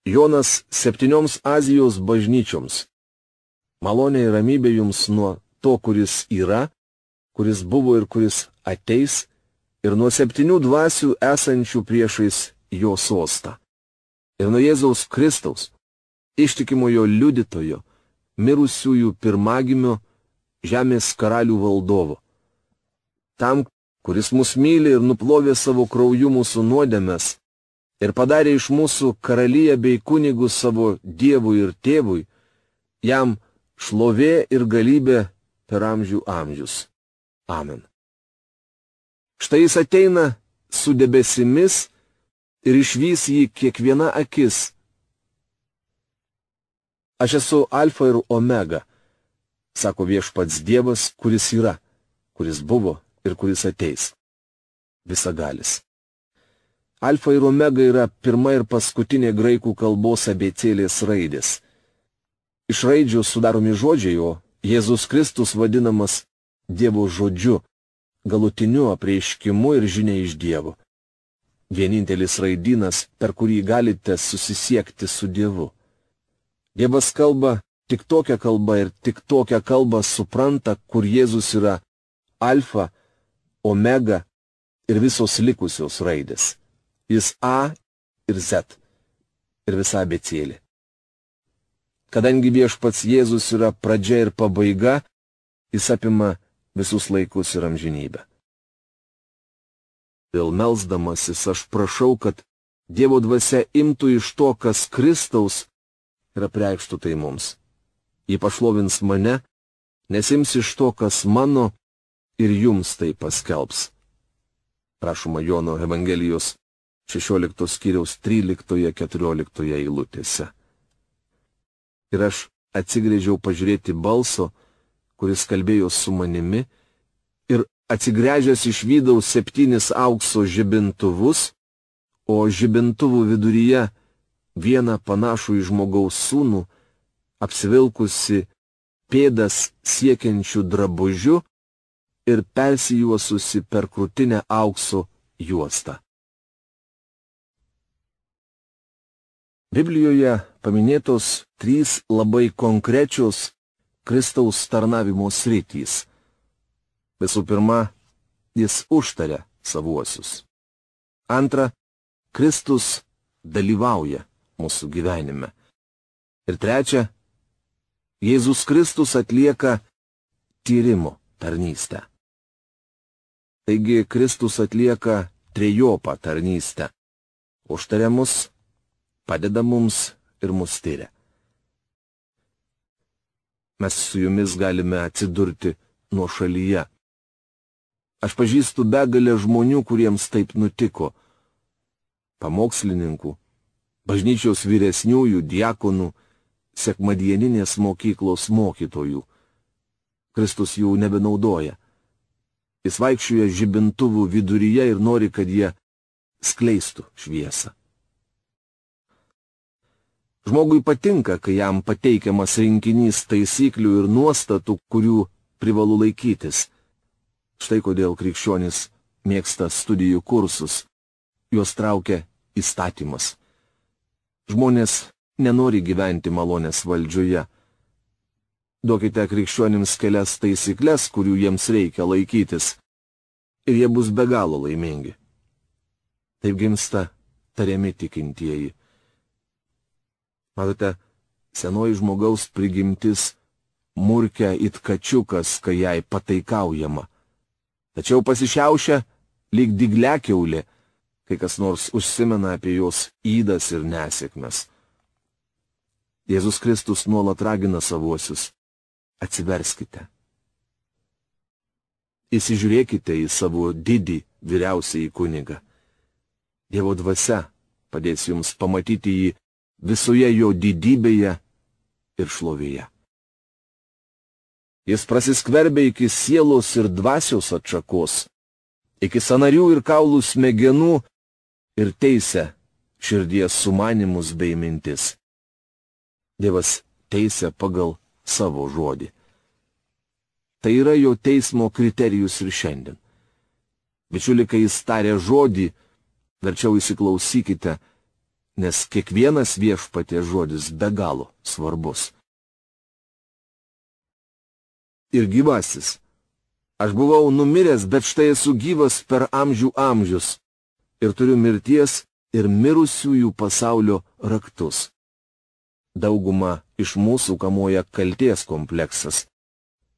Jonas 7 Azijos bažnyčioms. Malonė ir ramybė jums nuo to, kuris yra, kuris buvo ir kuris ateis, ir nuo 7 dvasių esančių priešais jo sostą. Ir nuo Jėzaus Kristaus, ištikimojo liudytojo, mirusiųjų pirmagimio, žemės karalių valdovo. Tam, kuris mus myli ir nuplovė savo krauju mūsų nuodėmes, ir padarė iš mūsų karaliją bei kunigus savo Dievui ir Tėvui, jam šlovė ir galybė per amžių amžius. Amen. Štai jis ateina su debesimis ir išvys jį kiekviena akis. Aš esu Alfa ir Omega, sako viešpats Dievas, kuris yra, kuris buvo ir kuris ateis. Visagalis. Alfa ir Omega yra pirma ir paskutinė graikų kalbos abėcėlės raidės. Iš raidžių sudaromi žodžiai, o Jėzus Kristus vadinamas Dievo žodžiu, galutiniu apreiškimu ir žinia iš Dievo. Vienintelis raidynas, per kurį galite susisiekti su Dievu. Dievas kalba tik tokią kalbą ir tik tokią kalbą supranta, kur Jėzus yra Alfa, Omega ir visos likusios raidės. Jis A ir Z ir visa abėcėlė. Kadangi viešpats Jėzus yra pradžia ir pabaiga, jis apima visus laikus ir amžinybę. Dėl melsdamasis aš prašau, kad Dievo dvasia imtų iš to, kas Kristaus, ir apreikštų tai mums. Ji pašlovins mane, nes ims iš to, kas mano, ir jums tai paskelbs. Prašoma Jono Evangelijos 16 skyriaus 13-14 eilutėse. Ir aš atsigrėžiau pažiūrėti balso, kuris kalbėjo su manimi, ir atsigręžęs išvydau 7 aukso žibintuvus, o žibintuvų viduryje vieną panašų į žmogaus sūnų, apsivilkusi pėdas siekiančių drabužių ir persijuosusi per krūtinę aukso juostą. Biblijoje paminėtos 3 labai konkrečios Kristaus tarnavimo sritys. Visų pirma, jis užtaria savuosius. Antra, Kristus dalyvauja mūsų gyvenime. Ir trečia, Jėzus Kristus atlieka tyrimo tarnystę. Taigi Kristus atlieka trejopą tarnystę. Užtaria mus, padeda mums ir mus tyria. Mes su jumis galime atsidurti nuošalyje. Aš pažįstu begalę žmonių, kuriems taip nutiko. Pamokslininkų, bažnyčios vyresniųjų, diakonų, sekmadieninės mokyklos mokytojų. Kristus jų nebenaudoja. Jis vaikščioja žibintuvų viduryje ir nori, kad jie skleistų šviesą. Žmogui patinka, kai jam pateikiamas rinkinys taisyklių ir nuostatų, kurių privalu laikytis. Štai kodėl krikščionys mėgsta studijų kursus. Juos traukia įstatymas. Žmonės nenori gyventi malonės valdžioje. Duokite krikščionims kelias taisyklės, kurių jiems reikia laikytis, ir jie bus be galo laimingi. Taip gimsta tariami tikintieji. Matote, senoji žmogaus prigimtis murkia it kačiukas, kai jai pataikaujama. Tačiau pasišiaušia lyg dygliakiaulė, kai kas nors užsimena apie jos ydas ir nesėkmes. Jėzus Kristus nuolat ragina savuosius: atsiverskite. Įsižiūrėkite į savo didį vyriausiąjį kunigą. Dievo dvasia padės jums pamatyti jį visoje jo didybėje ir šlovėje. Jis prasiskverbia iki sielos ir dvasios atšakos, iki sąnarių ir kaulų smegenų ir teisia širdies sumanimus bei mintis. Dievas teisia pagal savo žodį. Tai yra jo teismo kriterijus ir šiandien. Bičiuli, kai jis taria žodį, verčiau įsiklausykite, nes kiekvienas Viešpaties žodis be galo svarbus. Ir gyvasis. Aš buvau numiręs, bet štai esu gyvas per amžių amžius ir turiu mirties ir mirusiųjų pasaulio raktus. Dauguma iš mūsų kamuoja kalties kompleksas.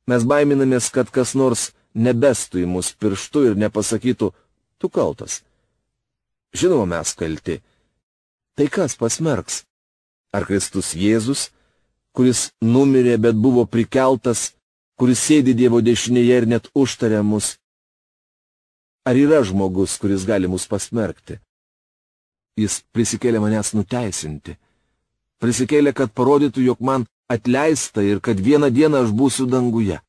Mes baiminamės, kad kas nors nebestų į mus pirštu ir nepasakytų, tu kaltas. Žinoma, mes kalti. Tai kas pasmerks? Ar Kristus Jėzus, kuris numirė, bet buvo prikeltas, kuris sėdi Dievo dešinėje ir net užtaria mus? Ar yra žmogus, kuris gali mus pasmerkti? Jis prisikėlė manęs nuteisinti. Prisikėlė, kad parodytų, jog man atleista ir kad vieną dieną aš būsiu danguje.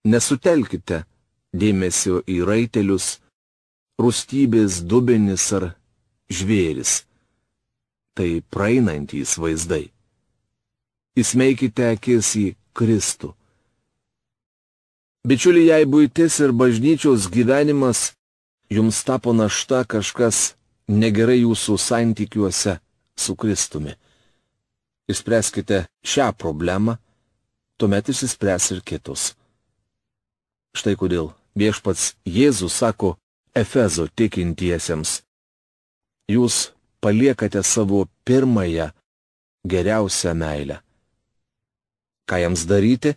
Nesutelkite dėmesio į raitelius, rūstybės dubenis ar žvėris. Tai praeinantys vaizdai. Įsmeikite akis į Kristų. Bičiuliai, jei buitis ir bažnyčios gyvenimas jums tapo našta, kažkas negerai jūsų santykiuose su Kristumi. Išspręskite šią problemą, tuomet išsispręs ir kitus. Štai kodėl Viešpats Jėzus sako Efezo tikintiesiems: jūs paliekate savo pirmąją geriausią meilę. Ką jiems daryti?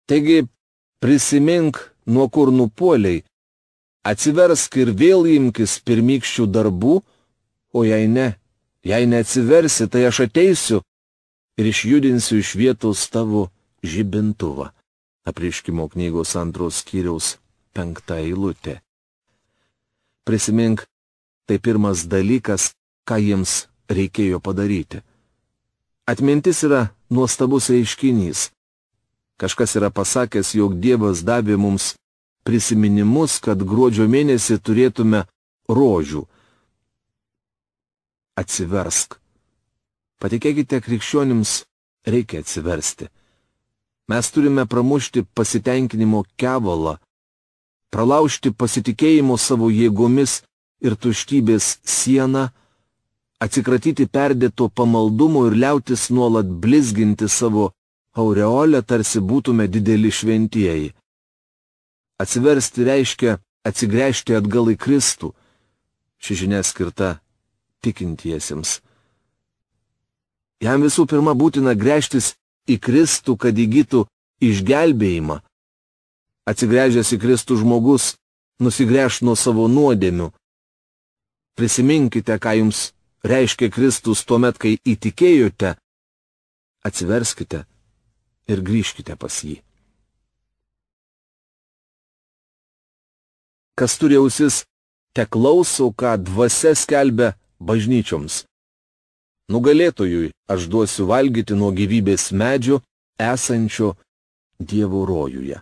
Taigi, prisimink, nuo kur nupuoliai, atsiversk ir vėl imkis pirmykščių darbų, o jei neatsiversi, tai aš ateisiu ir išjudinsiu iš vietos tavo žibintuvą. Apreiškimo knygos 2 skyriaus 5 eilutė. Prisimink, tai pirmas dalykas, ką jiems reikėjo padaryti. Atmintis yra nuostabus reiškinys. Kažkas yra pasakęs, jog Dievas davė mums prisiminimus, kad gruodžio mėnesį turėtume rožių. Atsiversk. Patikėkite, krikščionims reikia atsiversti. Mes turime pramušti pasitenkinimo kevalą, pralaužti pasitikėjimo savo jėgomis ir tuštybės sieną, atsikratyti perdėto pamaldumo ir liautis nuolat blizginti savo aureolę, tarsi būtume dideli šventieji. Atsiversti reiškia atsigręžti atgal į Kristų. Ši žinia skirta tikintiesiems. Jam visų pirma būtina gręžtis į Kristų, kad įgytų išgelbėjimą. Atsigręžęs į Kristų žmogus nusigręš nuo savo nuodėmių. Prisiminkite, ką jums reiškia Kristus tuomet, kai įtikėjote. Atsiverskite ir grįžkite pas jį. Kas turi ausis, te klauso, ką dvasia skelbia bažnyčioms. Nugalėtojui aš duosiu valgyti nuo gyvybės medžio, esančio Dievo rojuje.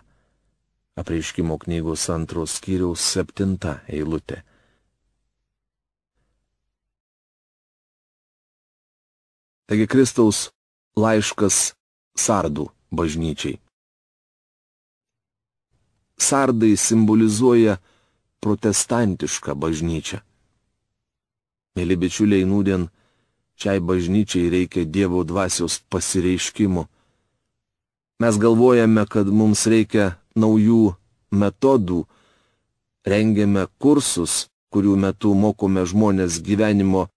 Apreiškimo knygos 2 skyriaus 7 eilutė. Taigi Kristaus laiškas Sardų bažnyčiai. Sardai simbolizuoja protestantišką bažnyčią. Mėly bičiuliai, nūdien šiai bažnyčiai reikia Dievo dvasios pasireiškimų. Mes galvojame, kad mums reikia naujų metodų, rengiame kursus, kurių metu mokome žmonės gyvenimo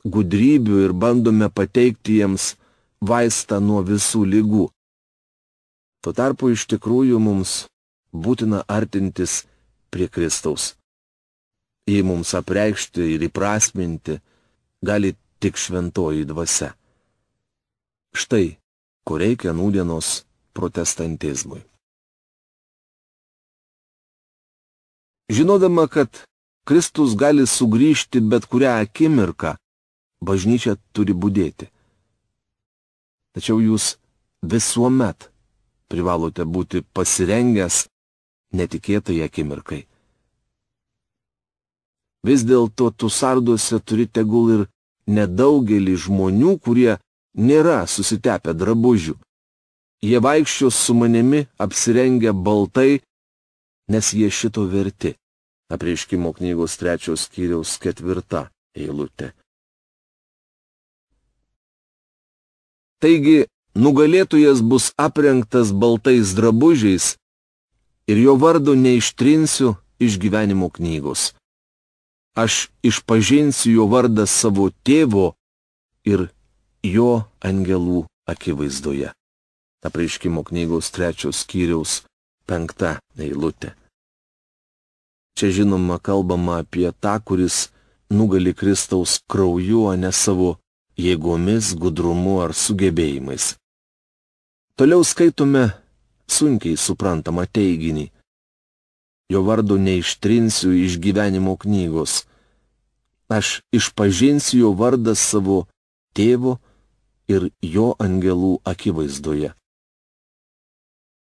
gudrybių ir bandome pateikti jiems vaistą nuo visų ligų. Tuo tarpu iš tikrųjų mums būtina artintis prie Kristaus. Jį mums apreikšti ir įprasminti gali tik šventoji dvasia. Štai, ko reikia nūdienos protestantizmui. Žinodama, kad Kristus gali sugrįžti bet kurią akimirką, bažnyčia turi budėti. Tačiau jūs visuomet privalote būti pasirengęs netikėtai akimirkai. Vis dėlto tu Sarduose turi tegul ir nedaugelį žmonių, kurie nėra susitepę drabužių. Jie vaikščios su manimi apsirengę baltai, nes jie šito verti. Apreiškimo knygos 3 skyriaus 4 eilutė. Taigi, nugalėtojas bus aprengtas baltais drabužiais ir jo vardo neištrinsiu iš gyvenimo knygos. Aš išpažinsiu jo vardą savo tėvo ir jo angelų akivaizdoje. Apreiškimo knygos 3 skyriaus 5 eilutė. Čia žinoma kalbama apie tą, kuris nugali Kristaus krauju, o ne savo jėgomis, gudrumu ar sugebėjimais. Toliau skaitome sunkiai suprantamą teiginį. Jo vardo neištrinsiu iš gyvenimo knygos. Aš išpažinsiu jo vardą savo tėvo ir jo angelų akivaizdoje.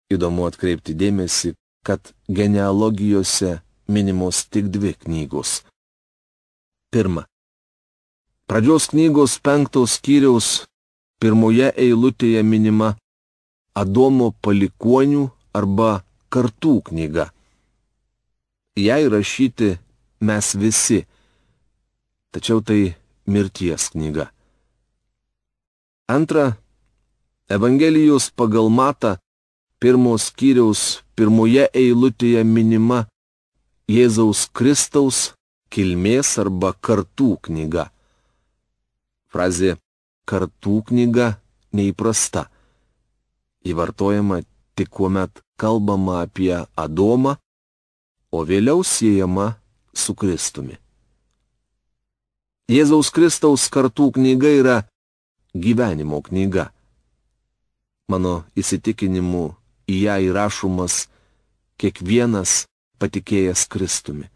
Įdomu atkreipti dėmesį, kad genealogijose minimos tik 2 knygos. Pirma. Pradžios knygos 5 skyriaus 1 eilutėje minima Adomo palikuonių arba kartų knyga. Jai rašyti mes visi, tačiau tai mirties knyga. Antra. Evangelijos pagal Matą 1 skyriaus 1 eilutėje minima Jėzaus Kristaus kilmės arba kartų knyga. Frazė kartų knyga neįprasta. Įvartojama tik kuomet kalbama apie Adomą, o vėliau siejama su Kristumi. Jėzaus Kristaus kartų knyga yra gyvenimo knyga. Mano įsitikinimu į ją įrašomas kiekvienas patikėjęs Kristumi.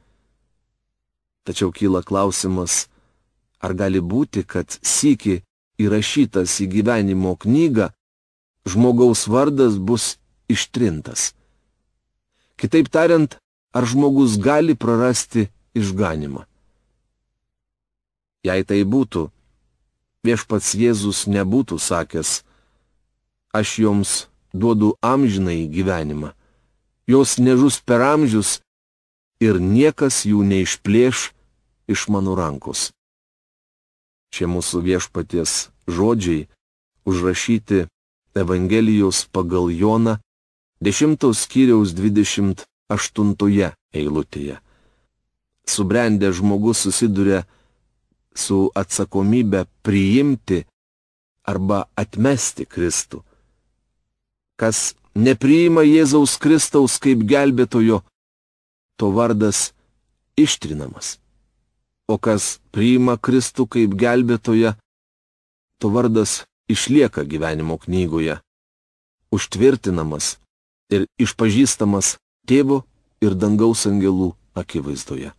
Tačiau kyla klausimas, ar gali būti, kad sykį įrašytas į gyvenimo knygą žmogaus vardas bus ištrintas. Kitaip tariant, ar žmogus gali prarasti išganymą? Jei tai būtų, viešpats Jėzus nebūtų sakęs, aš joms duodu amžinąjį gyvenimą. Jos nežus per amžius ir niekas jų neišplėš iš mano rankos. Šie mūsų viešpaties žodžiai užrašyti Evangelijos pagal Joną 10 skyriaus 28 eilutėje. Subrendęs žmogus susiduria su atsakomybė priimti arba atmesti Kristų. Kas nepriima Jėzaus Kristaus kaip gelbėtojo, to vardas ištrinamas. O kas priima Kristų kaip gelbėtoją, to vardas išlieka gyvenimo knygoje, užtvirtinamas ir išpažįstamas tėvo ir dangaus angelų akivaizdoje.